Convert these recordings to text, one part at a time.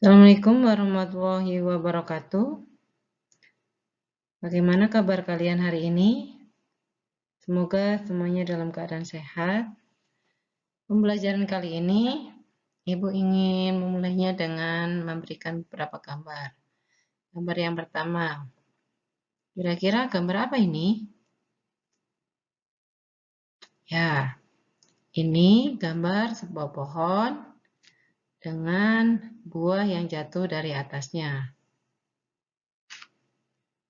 Assalamualaikum warahmatullahi wabarakatuh. Bagaimana kabar kalian hari ini? Semoga semuanya dalam keadaan sehat. Pembelajaran kali ini, Ibu ingin memulainya dengan memberikan beberapa gambar. Gambar yang pertama, kira-kira gambar apa ini? Ya, ini gambar sebuah pohon dengan buah yang jatuh dari atasnya.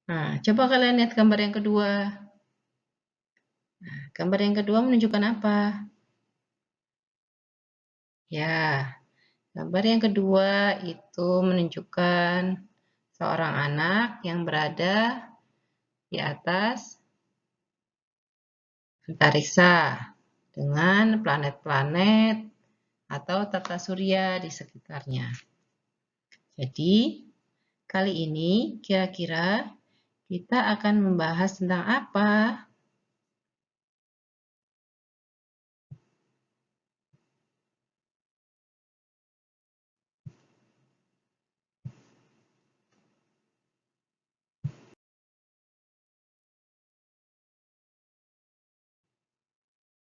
Nah, coba kalian lihat gambar yang kedua. Nah, gambar yang kedua menunjukkan apa? Ya, gambar yang kedua itu menunjukkan seorang anak yang berada di atas antariksa dengan planet-planet atau tata surya di sekitarnya. Jadi, kali ini kira-kira kita akan membahas tentang apa?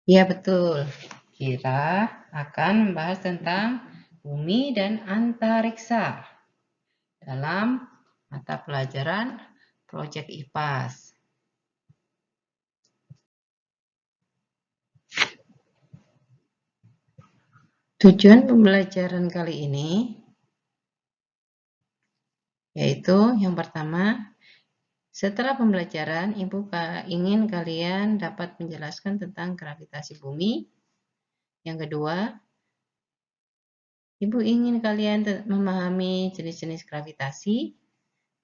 Ya, betul. Kita akan membahas tentang bumi dan antariksa dalam mata pelajaran Project IPAS. Tujuan pembelajaran kali ini yaitu yang pertama, setelah pembelajaran Ibu ingin kalian dapat menjelaskan tentang gravitasi bumi. Yang kedua, Ibu ingin kalian memahami jenis-jenis gravitasi.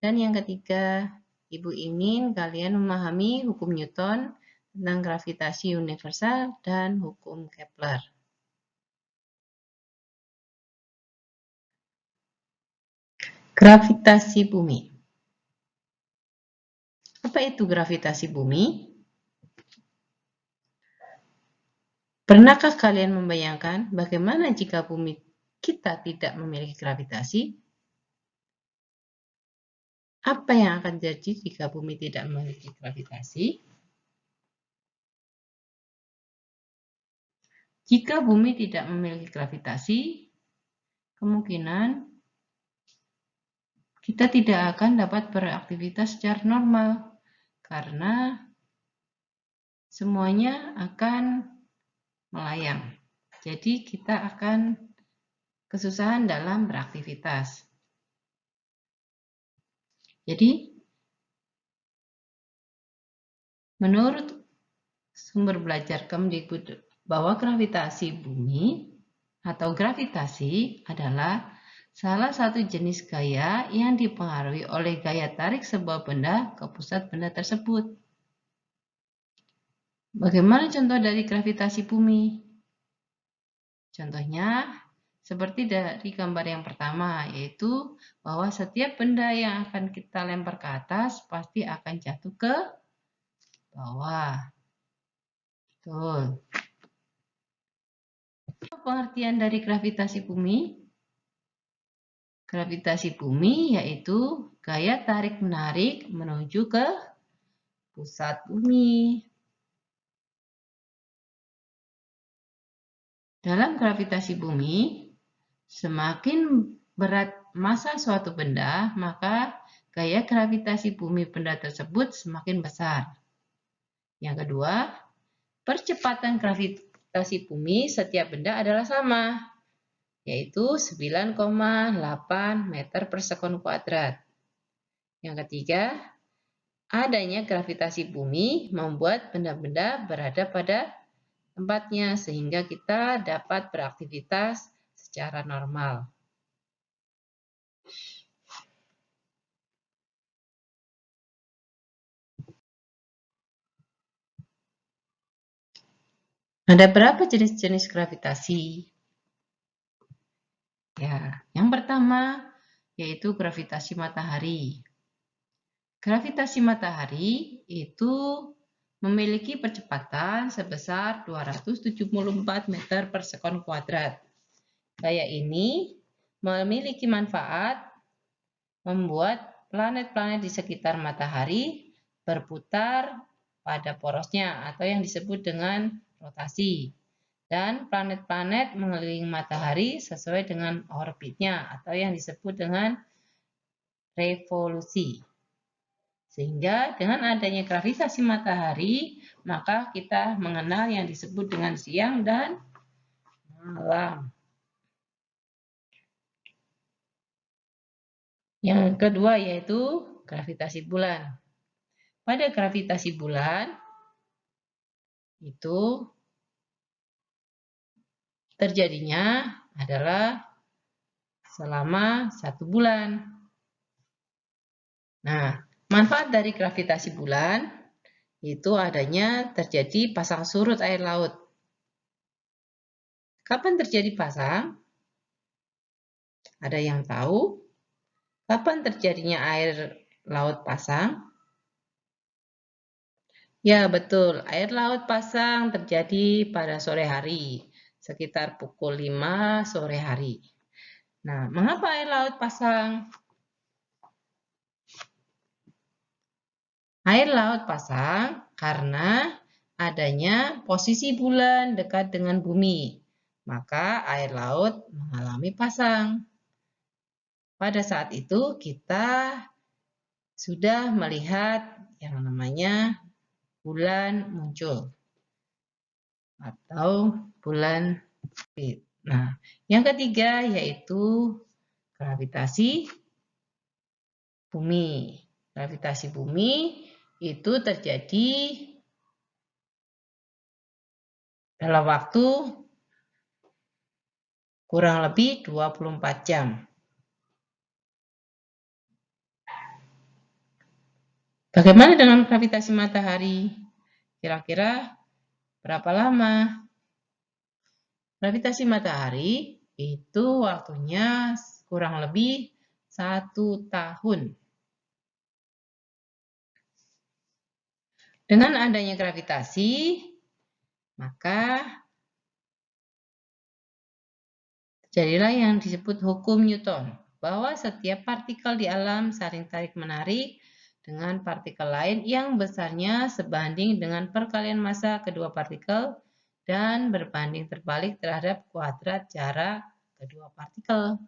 Dan yang ketiga, Ibu ingin kalian memahami hukum Newton tentang gravitasi universal dan hukum Kepler. Gravitasi bumi. Apa itu gravitasi bumi? Pernahkah kalian membayangkan bagaimana jika bumi kita tidak memiliki gravitasi? Apa yang akan terjadi jika bumi tidak memiliki gravitasi? Jika bumi tidak memiliki gravitasi, kemungkinan kita tidak akan dapat beraktivitas secara normal karena semuanya akan melayang. Jadi kita akan kesusahan dalam beraktivitas. Jadi menurut sumber belajar Kemdikbud bahwa gravitasi bumi atau gravitasi adalah salah satu jenis gaya yang dipengaruhi oleh gaya tarik sebuah benda ke pusat benda tersebut. Bagaimana contoh dari gravitasi bumi? Contohnya seperti dari gambar yang pertama, yaitu bahwa setiap benda yang akan kita lempar ke atas pasti akan jatuh ke bawah. Betul. Apa pengertian dari gravitasi bumi? Gravitasi bumi yaitu gaya tarik-menarik menuju ke pusat bumi. Dalam gravitasi bumi, semakin berat massa suatu benda, maka gaya gravitasi bumi benda tersebut semakin besar. Yang kedua, percepatan gravitasi bumi setiap benda adalah sama, yaitu 9,8 meter per sekon kuadrat. Yang ketiga, adanya gravitasi bumi membuat benda-benda berada pada tempatnya sehingga kita dapat beraktivitas secara normal. Ada berapa jenis-jenis gravitasi? Ya, yang pertama yaitu gravitasi matahari. Gravitasi matahari itu memiliki percepatan sebesar 274 meter per sekon kuadrat. Gaya ini memiliki manfaat membuat planet-planet di sekitar matahari berputar pada porosnya atau yang disebut dengan rotasi. Dan planet-planet mengelilingi matahari sesuai dengan orbitnya atau yang disebut dengan revolusi. Sehingga dengan adanya gravitasi matahari, maka kita mengenal yang disebut dengan siang dan malam. Yang kedua yaitu gravitasi bulan. Pada gravitasi bulan itu terjadinya adalah selama 1 bulan. Nah, manfaat dari gravitasi bulan itu adanya terjadi pasang surut air laut. Kapan terjadi pasang? Ada yang tahu? Kapan terjadinya air laut pasang? Ya, betul. Air laut pasang terjadi pada sore hari, sekitar pukul 5 sore hari. Nah, mengapa air laut pasang? Air laut pasang karena adanya posisi bulan dekat dengan bumi. Maka air laut mengalami pasang. Pada saat itu kita sudah melihat yang namanya bulan muncul atau bulan terbit. Nah, yang ketiga yaitu gravitasi bumi. Gravitasi bumi itu terjadi dalam waktu kurang lebih 24 jam. Bagaimana dengan gravitasi matahari? Kira-kira berapa lama? Gravitasi matahari itu waktunya kurang lebih 1 tahun. Dengan adanya gravitasi, maka terjadilah yang disebut hukum Newton, bahwa setiap partikel di alam saling tarik-menarik dengan partikel lain yang besarnya sebanding dengan perkalian massa kedua partikel dan berbanding terbalik terhadap kuadrat jarak kedua partikel.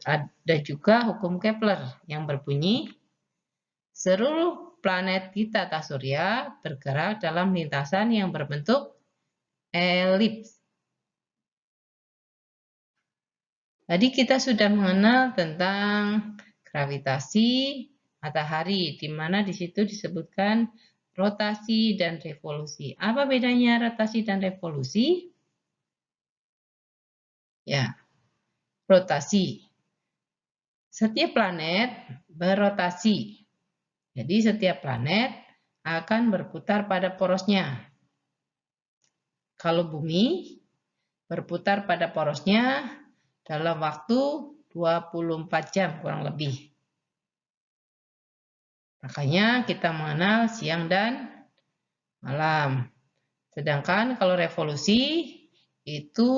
Ada juga hukum Kepler yang berbunyi, seluruh planet di tata surya bergerak dalam lintasan yang berbentuk elips. Tadi kita sudah mengenal tentang gravitasi matahari, di mana di situ disebutkan rotasi dan revolusi. Apa bedanya rotasi dan revolusi? Ya, rotasi. Setiap planet berrotasi. Jadi setiap planet akan berputar pada porosnya. Kalau bumi berputar pada porosnya dalam waktu 24 jam kurang lebih. Makanya kita mengenal siang dan malam. Sedangkan kalau revolusi itu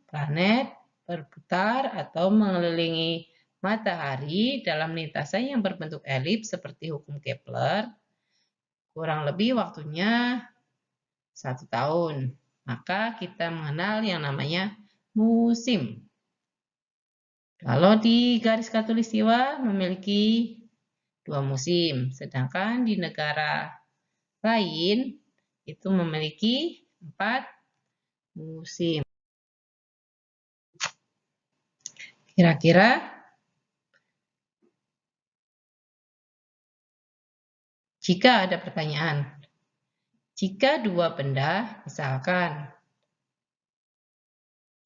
planet berputar atau mengelilingi matahari dalam lintasan yang berbentuk elips seperti hukum Kepler. Kurang lebih waktunya 1 tahun. Maka kita mengenal yang namanya musim. Kalau di garis khatulistiwa memiliki 2 musim, sedangkan di negara lain itu memiliki 4 musim. Kira-kira jika ada pertanyaan, jika dua benda, misalkan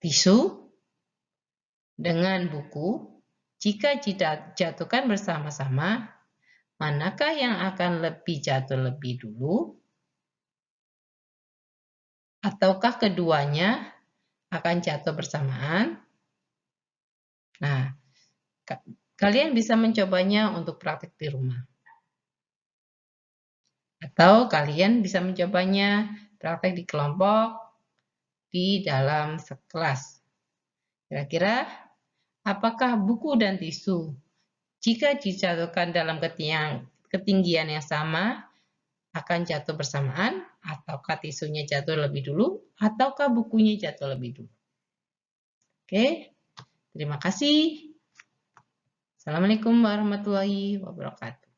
tisu dengan buku, jika dijatuhkan bersama-sama, manakah yang akan lebih jatuh lebih dulu? Ataukah keduanya akan jatuh bersamaan? Nah, kalian bisa mencobanya untuk praktik di rumah. Atau kalian bisa mencobanya praktek di kelompok di dalam kelas. Kira-kira apakah buku dan tisu jika dijatuhkan dalam ketinggian yang sama akan jatuh bersamaan, ataukah tisunya jatuh lebih dulu, ataukah bukunya jatuh lebih dulu? Oke, terima kasih. Assalamualaikum warahmatullahi wabarakatuh.